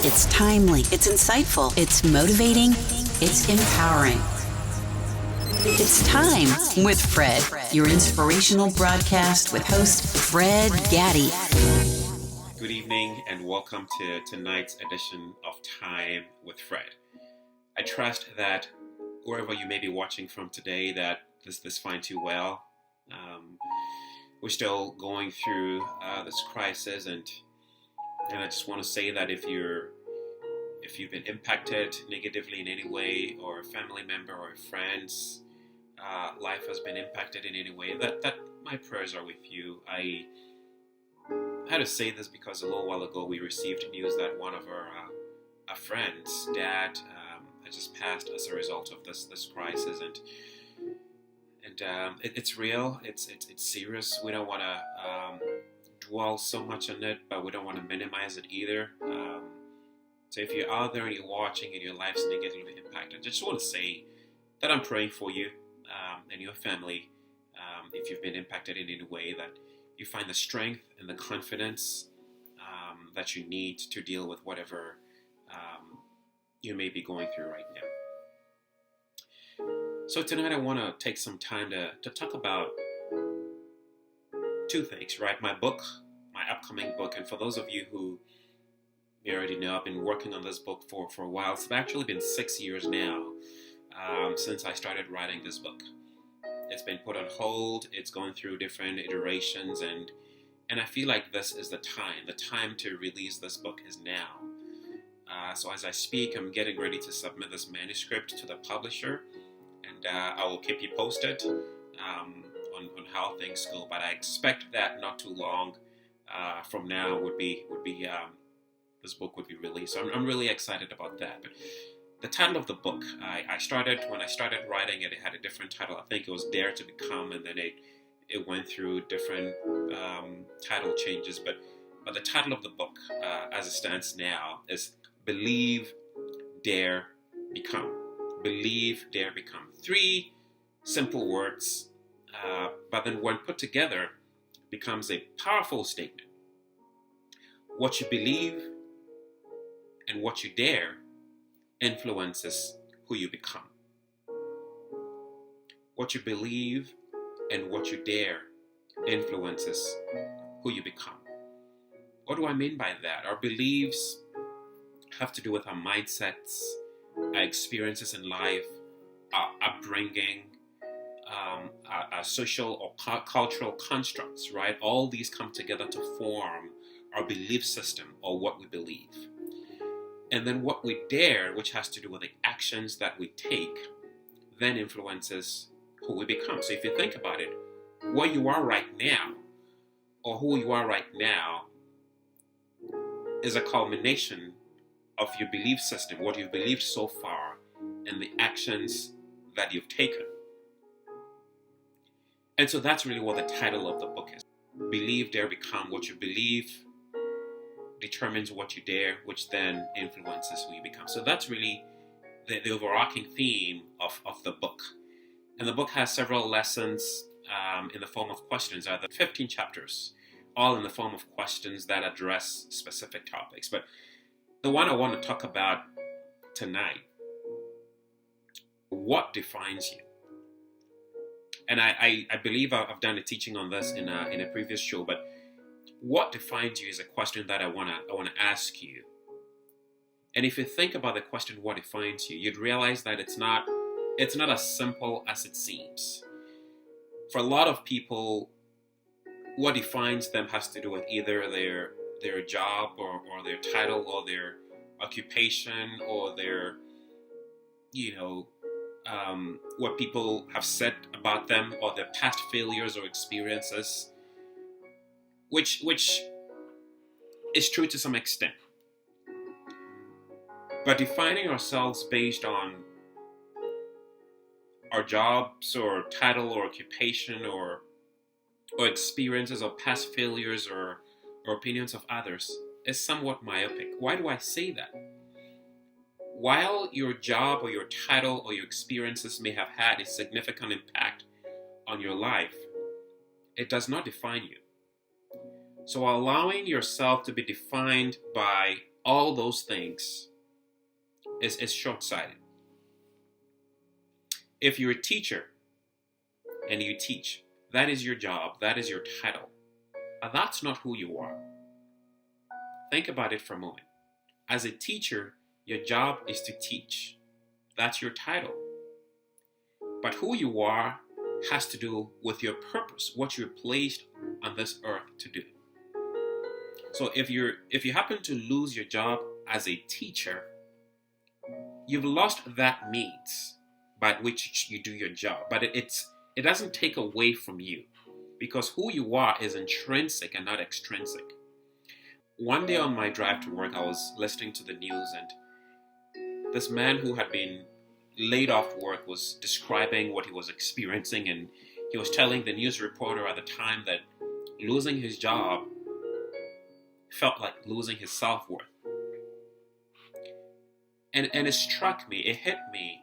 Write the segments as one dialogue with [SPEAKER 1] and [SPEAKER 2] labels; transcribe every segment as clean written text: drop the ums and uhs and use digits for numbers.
[SPEAKER 1] It's timely, it's insightful, it's motivating, it's empowering. It's Time with Fred, your inspirational broadcast with host Fred Gaddy.
[SPEAKER 2] Good evening and welcome to tonight's edition of Time with Fred. I trust that wherever you may be watching from today, that this finds you well. We're still going through this crisis, and I just want to say that if you've been impacted negatively in any way, or a family member or friends, life has been impacted in any way, that my prayers are with you. I had to say this because a little while ago we received news that one of our friends' dad had just passed as a result of this crisis, and it's real. It's serious. We don't want to dwell so much on it, but we don't want to minimize it either. So if you're out there and you're watching and your life's negatively impacted, I just want to say that I'm praying for you and your family. If you've been impacted in any way, that you find the strength and the confidence that you need to deal with whatever you may be going through right now. So tonight I want to take some time to talk about two things, right? My book, my upcoming book, and for those of you who you already know, I've been working on this book for a while. It's actually been 6 years now since I started writing this book. It's been put on hold. It's going through different iterations, and I feel like this is the time to release this book is now. So as I speak, I'm getting ready to submit this manuscript to the publisher, and I will keep you posted on how things go. But I expect that not too long from now would be this book would be released. So I'm really excited about that. But the title of the book, when I started writing it, it had a different title. I think it was Dare to Become, and then it went through different title changes. But the title of the book, as it stands now, is Believe, Dare, Become. Believe, Dare, Become. 3 simple words, but then when put together, becomes a powerful statement. What you believe and what you dare influences who you become. What you believe and what you dare influences who you become. What do I mean by that? Our beliefs have to do with our mindsets, our experiences in life, our upbringing, our social or cultural constructs, right? All these come together to form our belief system, or what we believe. And then what we dare, which has to do with the actions that we take, then influences who we become. So if you think about it, where you are right now, or who you are right now, is a culmination of your belief system, what you've believed so far, and the actions that you've taken. And so that's really what the title of the book is. Believe, Dare, Become. What you believe determines what you dare, which then influences who you become. So that's really the overarching theme of the book. And the book has several lessons in the form of questions. There are 15 chapters, all in the form of questions that address specific topics. But the one I want to talk about tonight, what defines you? And I believe I've done a teaching on this in a previous show, but what defines you is a question that I want to ask you. And if you think about the question, what defines you, you'd realize that it's not as simple as it seems. For a lot of people, what defines them has to do with either their job or their title or their occupation or their, what people have said about them, or their past failures or experiences, which is true to some extent. But defining ourselves based on our jobs or title or occupation or experiences or past failures or opinions of others is somewhat myopic. Why do I say that? While your job or your title or your experiences may have had a significant impact on your life, it does not define you. So allowing yourself to be defined by all those things is short-sighted. If you're a teacher and you teach, that is your job, that is your title. But that's not who you are. Think about it for a moment. As a teacher, your job is to teach. That's your title. But who you are has to do with your purpose, what you're placed on this earth to do. So if you happen to lose your job as a teacher, you've lost that means by which you do your job. But it doesn't take away from you, because who you are is intrinsic and not extrinsic. One day on my drive to work, I was listening to the news, and this man who had been laid off work was describing what he was experiencing, and he was telling the news reporter at the time that losing his job felt like losing his self-worth. And it struck me, it hit me.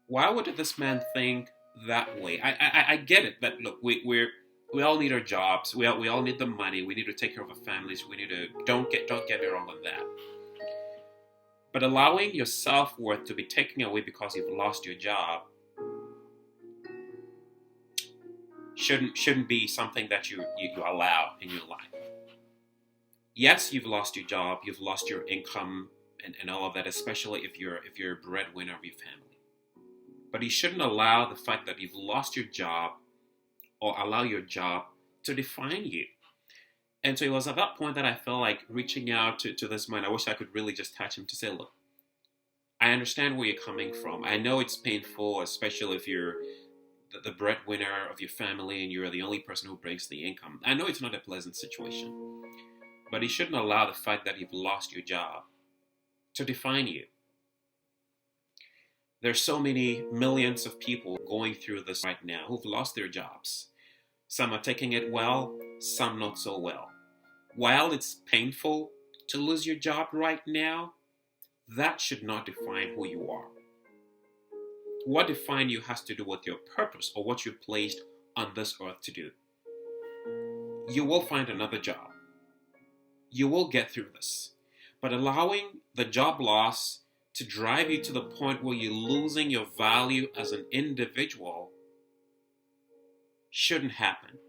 [SPEAKER 2] Why would this man think that way? I get it that, look, we all need our jobs, we all need the money, we need to take care of our families, we need to, don't get me wrong on that. But allowing your self-worth to be taken away because you've lost your job shouldn't be something that you allow in your life. Yes, you've lost your job, you've lost your income and all of that, especially if you're a breadwinner of your family. But you shouldn't allow the fact that you've lost your job or allow your job to define you. And so it was at that point that I felt like reaching out to this man. I wish I could really just touch him to say, look, I understand where you're coming from. I know it's painful, especially if you're the breadwinner of your family and you're the only person who brings the income. I know it's not a pleasant situation. But you shouldn't allow the fact that you've lost your job to define you. There's so many millions of people going through this right now who've lost their jobs. Some are taking it well, some not so well. While it's painful to lose your job right now, that should not define who you are. What defines you has to do with your purpose or what you're placed on this earth to do. You will find another job. You will get through this. But allowing the job loss to drive you to the point where you're losing your value as an individual shouldn't happen.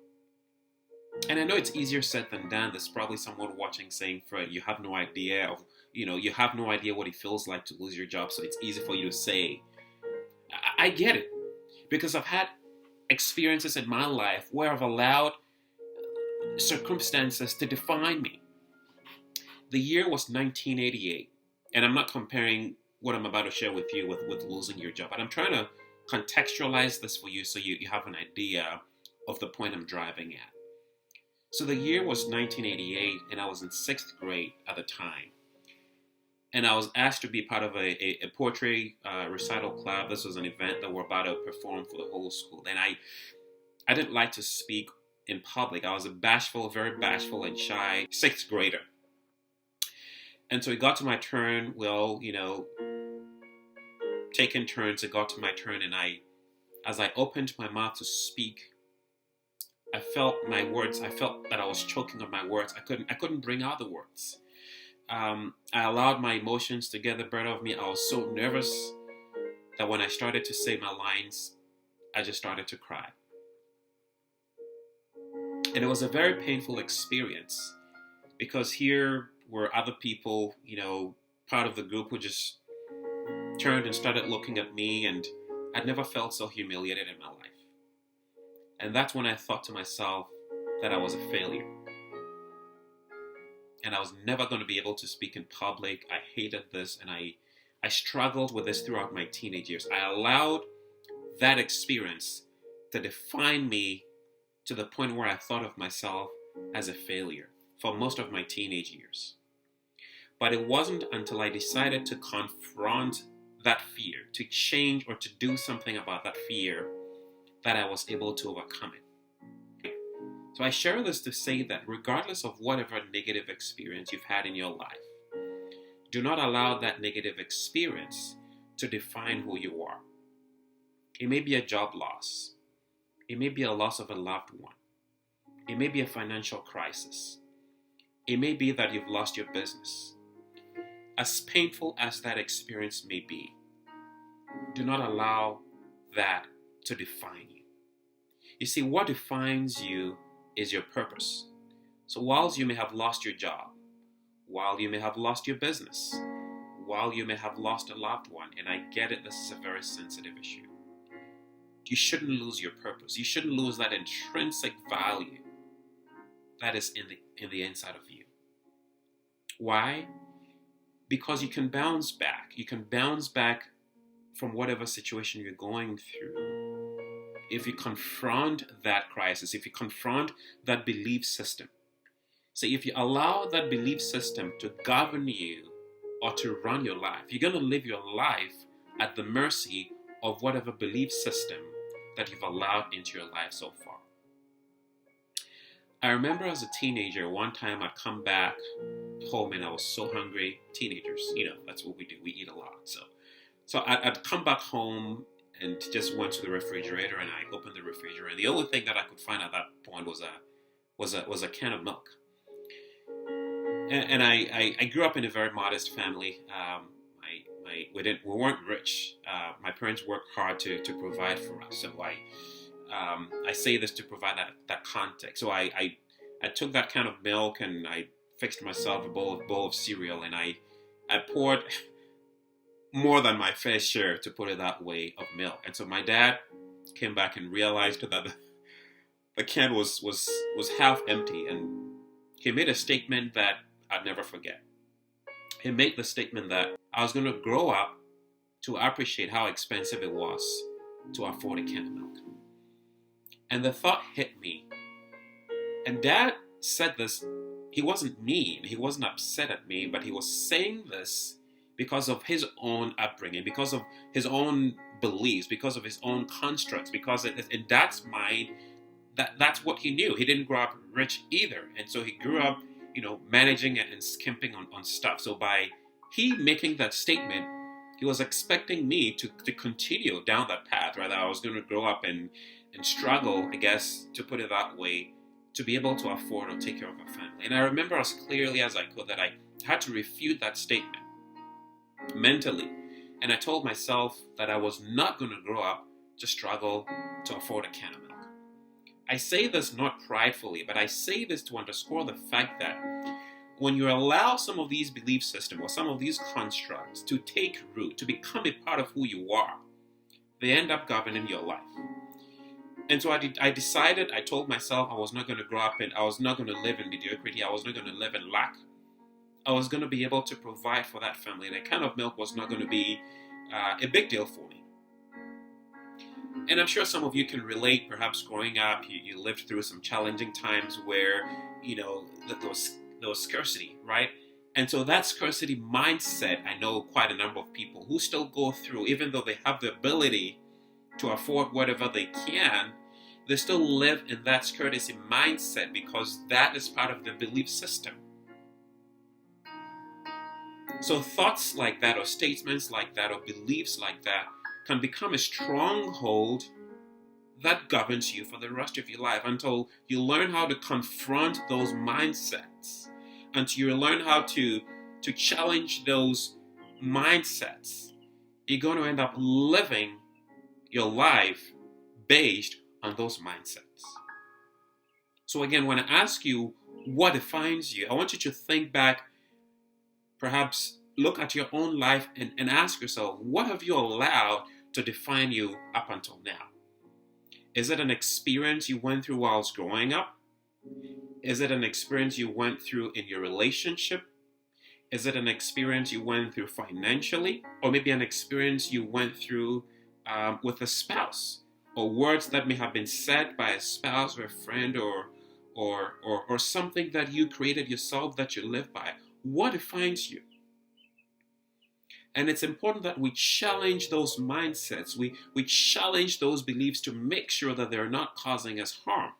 [SPEAKER 2] And I know it's easier said than done. There's probably someone watching saying, Fred, you have no idea what it feels like to lose your job, so it's easy for you to say. I get it. Because I've had experiences in my life where I've allowed circumstances to define me. The year was 1988, and I'm not comparing what I'm about to share with you with losing your job, but I'm trying to contextualize this for you so you have an idea of the point I'm driving at. So the year was 1988, and I was in 6th grade at the time. And I was asked to be part of a poetry recital club. This was an event that we're about to perform for the whole school. And I didn't like to speak in public. I was a very bashful and shy 6th grader. And so it got to my turn. Well, taking turns, it got to my turn. And as I opened my mouth to speak, I felt that I was choking on my words. I couldn't bring out the words. I allowed my emotions to get the better of me. I was so nervous that when I started to say my lines, I just started to cry. And it was a very painful experience because here were other people, part of the group who just turned and started looking at me, and I'd never felt so humiliated in my life. And that's when I thought to myself that I was a failure. And I was never going to be able to speak in public. I hated this, and I struggled with this throughout my teenage years. I allowed that experience to define me to the point where I thought of myself as a failure for most of my teenage years. But it wasn't until I decided to confront that fear, to change or to do something about that fear, that I was able to overcome it. So I share this to say that regardless of whatever negative experience you've had in your life, do not allow that negative experience to define who you are. It may be a job loss. It may be a loss of a loved one. It may be a financial crisis. It may be that you've lost your business. as painful as that experience may be, do not allow that to define you. You see, what defines you is your purpose. So whilst you may have lost your job, while you may have lost your business, while you may have lost a loved one, and I get it, this is a very sensitive issue, you shouldn't lose your purpose. You shouldn't lose that intrinsic value that is in the inside of you. Why? Because you can bounce back. You can bounce back from whatever situation you're going through if you confront that crisis, if you confront that belief system. So if you allow that belief system to govern you or to run your life, you're going to live your life at the mercy of whatever belief system that you've allowed into your life so far. I remember as a teenager, one time I'd come back home and I was so hungry. Teenagers, that's what we do. We eat a lot. So I'd come back home and just went to the refrigerator, and I opened the refrigerator, and the only thing that I could find at that point was a can of milk. And I grew up in a very modest family. We weren't rich. My parents worked hard to provide for us. So I say this to provide that context. So I took that can of milk and I fixed myself a bowl of cereal, and I poured more than my fair share, to put it that way, of milk. And so my dad came back and realized that the can was half empty, and he made a statement that I'd never forget. He made the statement that I was going to grow up to appreciate how expensive it was to afford a can of milk. And the thought hit me. And Dad said this. He wasn't mean. He wasn't upset at me, but he was saying this because of his own upbringing, because of his own beliefs, because of his own constructs, because in Dad's mind, that's what he knew. He didn't grow up rich either. And so he grew up, managing and skimping on stuff. So by he making that statement, he was expecting me to continue down that path, right? That I was going to grow up and struggle, I guess, to put it that way, to be able to afford or take care of a family. And I remember as clearly as I could that I had to refute that statement mentally. And I told myself that I was not going to grow up to struggle to afford a can of milk. I say this not pridefully, but I say this to underscore the fact that when you allow some of these belief systems or some of these constructs to take root, to become a part of who you are, they end up governing your life. And so I decided, I told myself I was not going to grow up I was not going to live in mediocrity. I was not going to live in lack. I was going to be able to provide for that family. And a can of milk was not going to be a big deal for me. And I'm sure some of you can relate. Perhaps growing up, you lived through some challenging times where, there was scarcity, right? And so that scarcity mindset, I know quite a number of people who still go through, even though they have the ability to afford whatever they can, they still live in that scarcity mindset because that is part of the belief system. So thoughts like that, or statements like that, or beliefs like that can become a stronghold that governs you for the rest of your life until you learn how to confront those mindsets, until you learn how to challenge those mindsets. You're going to end up living your life based on those mindsets. So again, when I ask you what defines you, I want you to think back, perhaps look at your own life and ask yourself, what have you allowed to define you up until now? Is it an experience you went through whilst growing up? Is it an experience you went through in your relationship? Is it an experience you went through financially? Or maybe an experience you went through with a spouse? Or words that may have been said by a spouse or a friend or something that you created yourself that you live by? What defines you? And it's important that we challenge those mindsets. We challenge those beliefs to make sure that they're not causing us harm.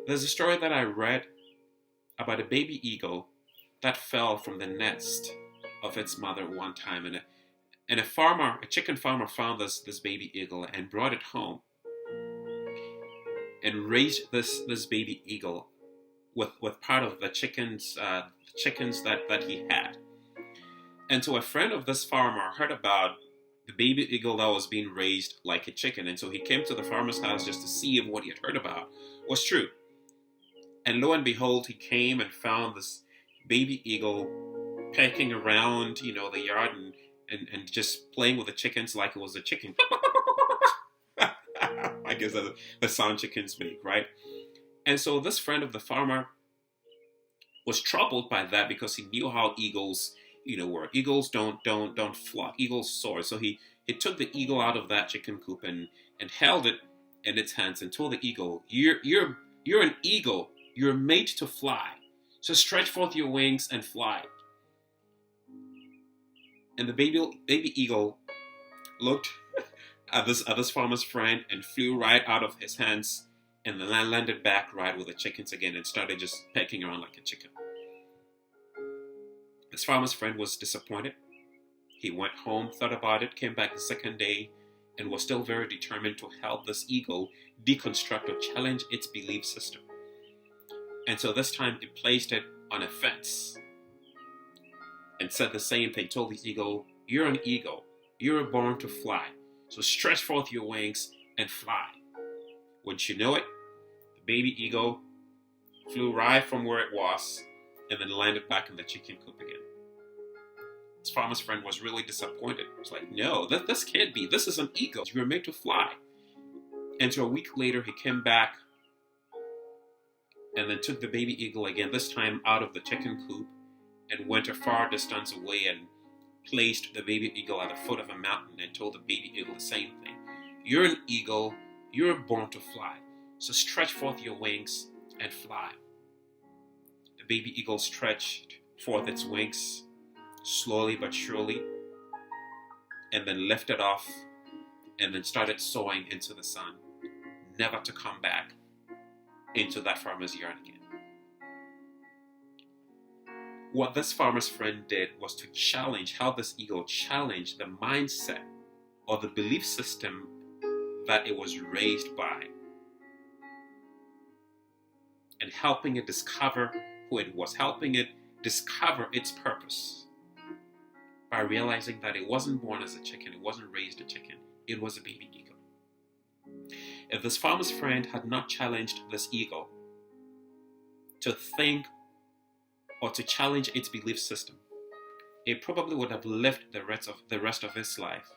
[SPEAKER 2] There's a story that I read about a baby eagle that fell from the nest of its mother one time. And a chicken farmer found this baby eagle and brought it home and raised this baby eagle with part of the chickens that he had. And so a friend of this farmer heard about the baby eagle that was being raised like a chicken. And so he came to the farmer's house just to see if what he had heard about was true. And lo and behold, he came and found this baby eagle pecking around, the yard and just playing with the chickens like it was a chicken. I guess that's the sound chickens make, right? And so this friend of the farmer was troubled by that because he knew how eagles, were. Eagles don't flock. Eagles soar. So he took the eagle out of that chicken coop and held it in its hands and told the eagle, "You're an eagle. You're made to fly. So stretch forth your wings and fly." And the baby eagle looked at this farmer's friend and flew right out of his hands and then landed back right with the chickens again and started just pecking around like a chicken. This farmer's friend was disappointed. He went home, thought about it, came back the second day, and was still very determined to help this eagle deconstruct or challenge its belief system. And so this time he placed it on a fence and said the same thing, told the eagle, "You're an eagle. You're born to fly. So stretch forth your wings and fly." Wouldn't you know it, the baby eagle flew right from where it was and then landed back in the chicken coop again. His farmer's friend was really disappointed. He was like, "No, this can't be. This is an eagle. You were made to fly." And so a week later, he came back and then took the baby eagle again, this time out of the chicken coop, and went a far distance away and placed the baby eagle at the foot of a mountain and told the baby eagle the same thing. "You're an eagle. You're born to fly. So stretch forth your wings and fly." The baby eagle stretched forth its wings slowly but surely and then lifted off and then started soaring into the sun, never to come back into that farmer's yard again. What this farmer's friend did was to challenge how this eagle challenged the mindset or the belief system that it was raised by, and helping it discover who it was, helping it discover its purpose by realizing that it wasn't born as a chicken, it wasn't raised a chicken, it was a baby eagle. If this farmer's friend had not challenged this eagle to think or to challenge its belief system, it probably would have lived the rest of its life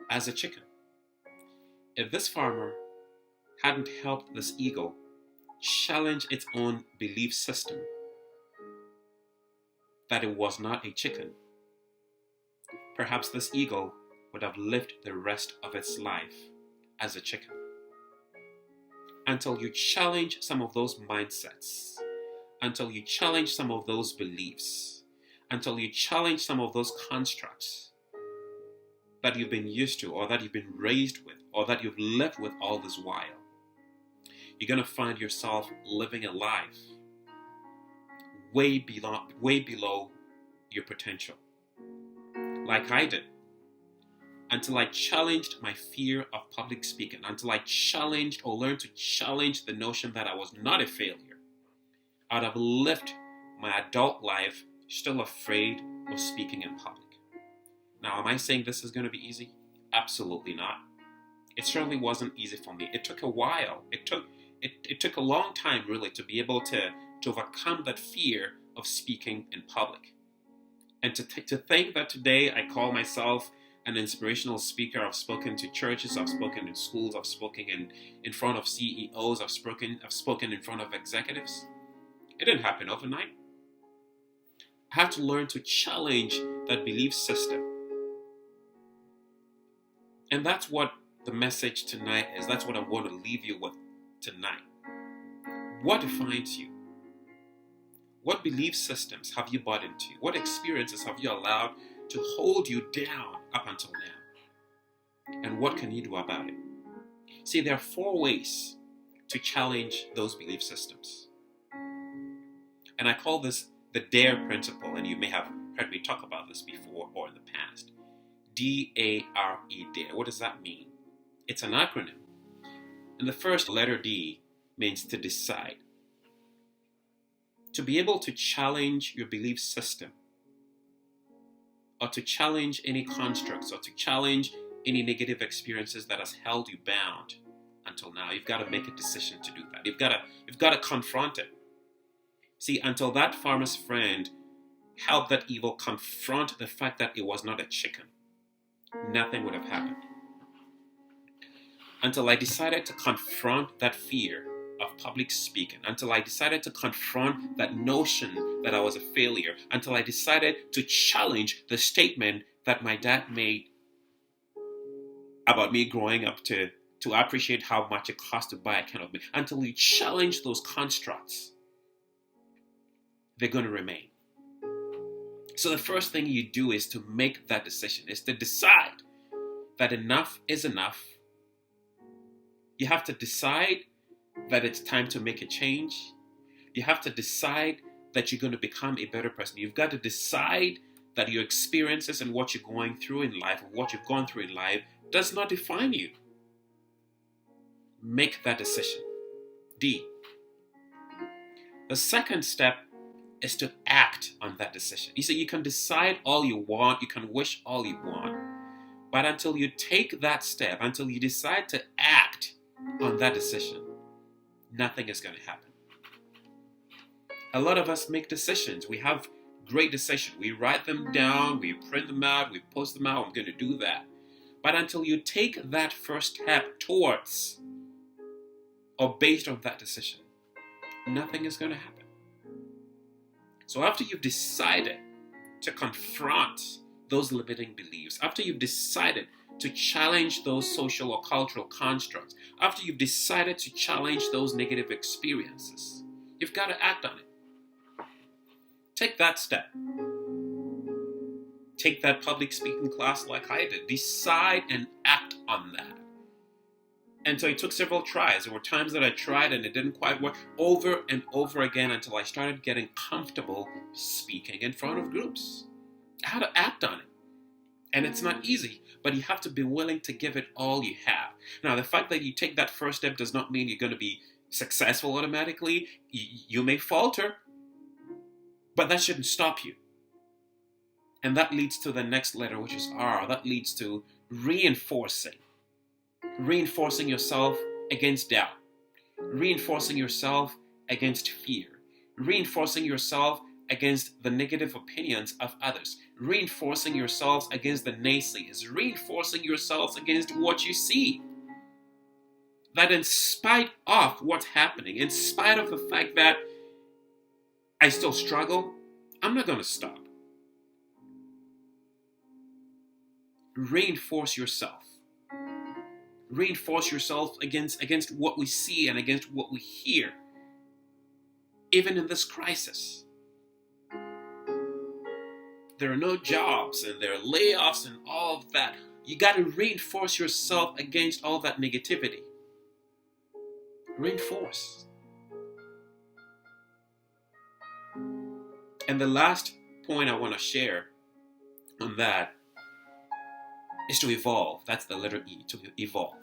[SPEAKER 2] as a chicken. If this farmer hadn't helped this eagle challenge its own belief system that it was not a chicken, perhaps this eagle would have lived the rest of its life as a chicken. Until you challenge some of those mindsets, until you challenge some of those beliefs, until you challenge some of those constructs that you've been used to or that you've been raised with or that you've lived with all this while, you're going to find yourself living a life way below your potential. Like I did. Until I challenged my fear of public speaking, until I challenged or learned to challenge the notion that I was not a failure, I'd have lived my adult life still afraid of speaking in public. Now, am I saying this is going to be easy? Absolutely not. It certainly wasn't easy for me. It took a while. It took a long time, really, to be able to overcome that fear of speaking in public. And to think that today I call myself an inspirational speaker. I've spoken to churches, I've spoken in schools, I've spoken in front of CEOs, I've spoken in front of executives. It didn't happen overnight. I had to learn to challenge that belief system. And that's what the message tonight is. That's what I want to leave you with tonight. What defines you? What belief systems have you bought into? What experiences have you allowed to hold you down up until now? And what can you do about it? See, there are 4 ways to challenge those belief systems. And I call this the DARE principle, and you may have heard me talk about this before or in the past. D-A-R-E, DARE. What does that mean? It's an acronym. And the first letter D means to decide. to be able to challenge your belief system, or to challenge any constructs, or to challenge any negative experiences that has held you bound until now, you've got to make a decision to do that. You've got to confront it. See, until that farmer's friend helped that evil confront the fact that it was not a chicken, nothing would have happened. Until I decided to confront that fear of public speaking, until I decided to confront that notion that I was a failure, until I decided to challenge the statement that my dad made about me growing up to appreciate how much it costs to buy a can of milk, until you challenge those constructs, they're going to remain. So the first thing you do is to make that decision, is to decide that enough is enough. You have to decide that it's time to make a change. You have to decide that you're going to become a better person. You've got to decide that your experiences and what you're going through in life, or what you've gone through in life, does not define you. Make that decision. D. The second step is to act on that decision. You see, you can decide all you want, you can wish all you want, but until you take that step, until you decide to act on that decision, nothing is going to happen. A lot of us make decisions. We have great decisions. We write them down, we print them out, we post them out, I'm going to do that. But until you take that first step towards or based on that decision, nothing is going to happen. So after you've decided to confront those limiting beliefs, after you've decided to challenge those social or cultural constructs, after you've decided to challenge those negative experiences, you've got to act on it. Take that step. Take that public speaking class like I did. Decide and act on that. And so it took several tries. There were times that I tried and it didn't quite work, over and over again, until I started getting comfortable speaking in front of groups. I had to act on it. And it's not easy, but you have to be willing to give it all you have. Now, the fact that you take that first step does not mean you're going to be successful automatically. You may falter, but that shouldn't stop you. And that leads to the next letter, which is R. That leads to reinforcing. Reinforcing yourself against doubt. Reinforcing yourself against fear. Reinforcing yourself against the negative opinions of others. Reinforcing yourselves against the naysayers. Reinforcing yourselves against what you see. That in spite of what's happening, in spite of the fact that I still struggle, I'm not going to stop. Reinforce yourself. Reinforce yourself against what we see and against what we hear, even in this crisis. There are no jobs and there are layoffs and all of that. You got to reinforce yourself against all that negativity. Reinforce. And the last point I want to share on that is to evolve. That's the letter E, to evolve.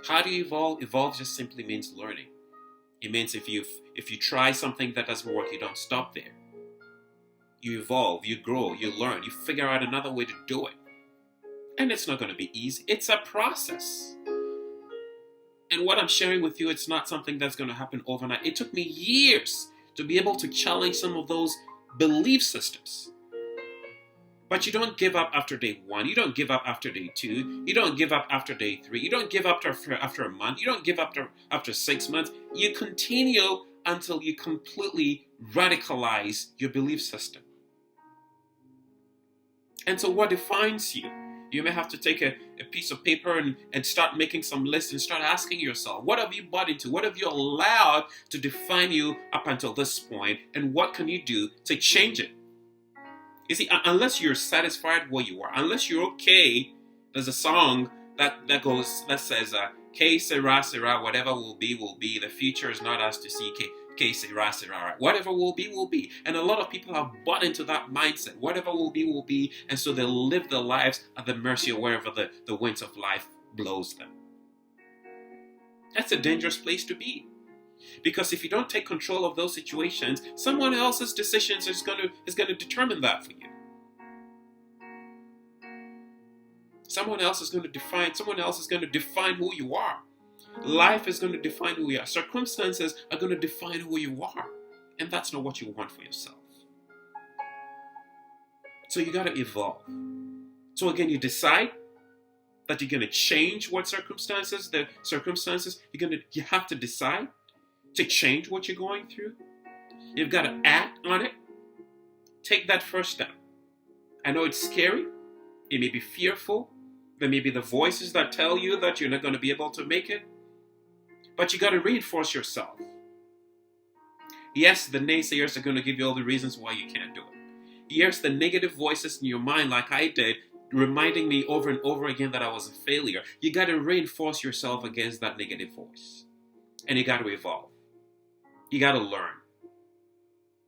[SPEAKER 2] How do you evolve? Evolve just simply means learning. It means if you try something that doesn't work, you don't stop there. You evolve, you grow, you learn, you figure out another way to do it. And it's not going to be easy. It's a process. And what I'm sharing with you, it's not something that's going to happen overnight. It took me years to be able to challenge some of those belief systems. But you don't give up after day 1. You don't give up after day 2. You don't give up after day 3. You don't give up after a month. You don't give up after 6 months. You continue until you completely radicalize your belief system. And so what defines you? You may have to take a piece of paper and start making some lists and start asking yourself, what have you bought into? What have you allowed to define you up until this point? And what can you do to change it? You see, unless you're satisfied where you are, unless you're okay, there's a song that says, que sera, sera, whatever will be, the future is not us to see, que sera, sera, whatever will be. And a lot of people have bought into that mindset, whatever will be, and so they live their lives at the mercy of wherever the winds of life blows them. That's a dangerous place to be. Because if you don't take control of those situations, someone else's decisions is going to determine that for you. Someone else is going to define who you are. Life is going to define who you are. Circumstances are going to define who you are. And that's not what you want for yourself. So you got to evolve. So again, you decide that you're going to change the circumstances. You have to decide to change what you're going through. You've got to act on it. Take that first step. I know it's scary. It may be fearful. There may be the voices that tell you that you're not going to be able to make it. But you got to reinforce yourself. Yes, the naysayers are going to give you all the reasons why you can't do it. Yes, the negative voices in your mind, like I did, reminding me over and over again that I was a failure. You got to reinforce yourself against that negative voice. And you got to evolve. You got to learn.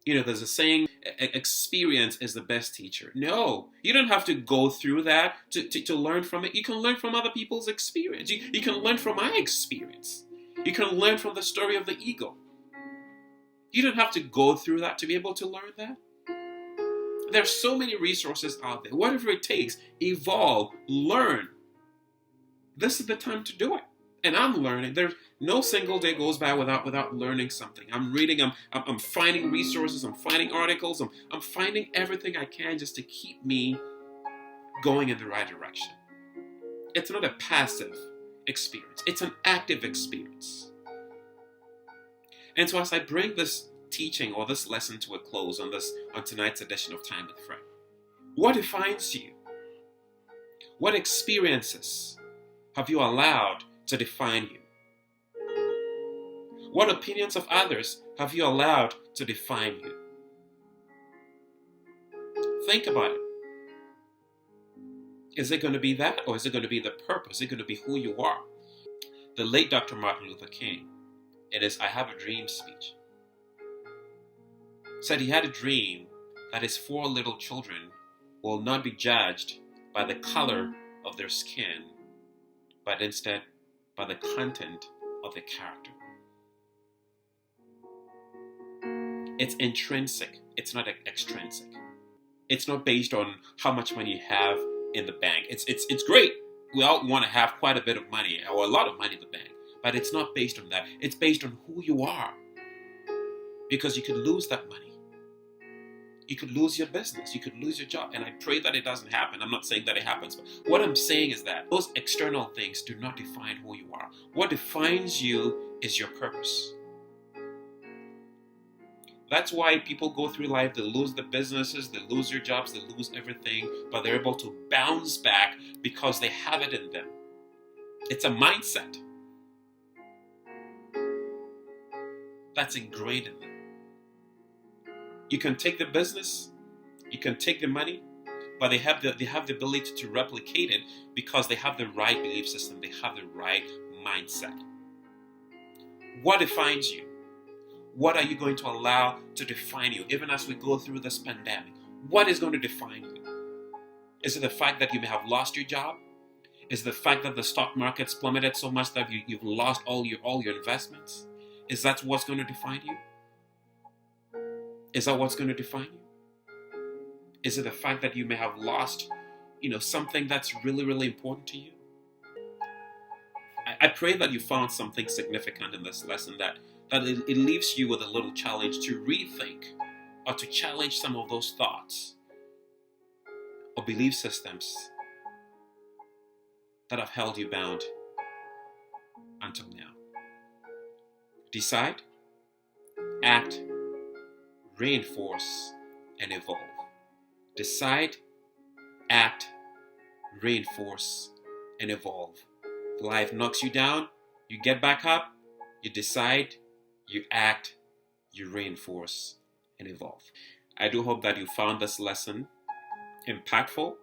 [SPEAKER 2] There's a saying, experience is the best teacher. No, you don't have to go through that to learn from it. You can learn from other people's experience. You can learn from my experience. You can learn from the story of the eagle. You don't have to go through that to be able to learn that. There's so many resources out there. Whatever it takes, evolve, learn. This is the time to do it. And I'm learning. There's no single day goes by without learning something. I'm reading, I'm finding resources, I'm finding articles, I'm finding everything I can just to keep me going in the right direction. It's not a passive experience. It's an active experience. And so as I bring this teaching or this lesson to a close on tonight's edition of Time with Fred, what defines you? What experiences have you allowed to define you? What opinions of others have you allowed to define you? Think about it. Is it going to be that, or is it going to be the purpose? Is it going to be who you are? The late Dr. Martin Luther King, in his I Have a Dream speech, said he had a dream that his 4 little children will not be judged by the color of their skin, but instead by the content of their character. It's intrinsic. It's not extrinsic. It's not based on how much money you have in the bank. It's great. We all want to have quite a bit of money or a lot of money in the bank, but it's not based on that. It's based on who you are, because you could lose that money. You could lose your business. You could lose your job. And I pray that it doesn't happen. I'm not saying that it happens. But what I'm saying is that those external things do not define who you are. What defines you is your purpose. That's why people go through life. They lose their businesses. They lose their jobs. They lose everything. But they're able to bounce back because they have it in them. It's a mindset that's ingrained in them. You can take the business, you can take the money, but they have the ability to replicate it because they have the right belief system, they have the right mindset. What defines you? What are you going to allow to define you, even as we go through this pandemic? What is going to define you? Is it the fact that you may have lost your job? Is it the fact that the stock market's plummeted so much that you've lost all your investments? Is that what's going to define you? Is that what's going to define you? Is it the fact that you may have lost, something that's really, really important to you? I pray that you found something significant in this lesson, that it leaves you with a little challenge to rethink or to challenge some of those thoughts or belief systems that have held you bound until now. Decide, act, reinforce, and evolve. Decide, act, reinforce, and evolve. If life knocks you down, you get back up, you decide, you act, you reinforce, and evolve. I do hope that you found this lesson impactful,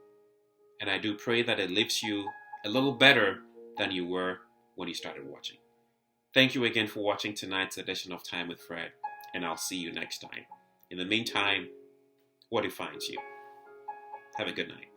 [SPEAKER 2] and I do pray that it leaves you a little better than you were when you started watching. Thank you again for watching tonight's edition of Time with Fred, and I'll see you next time. In the meantime, what defines you? Have a good night.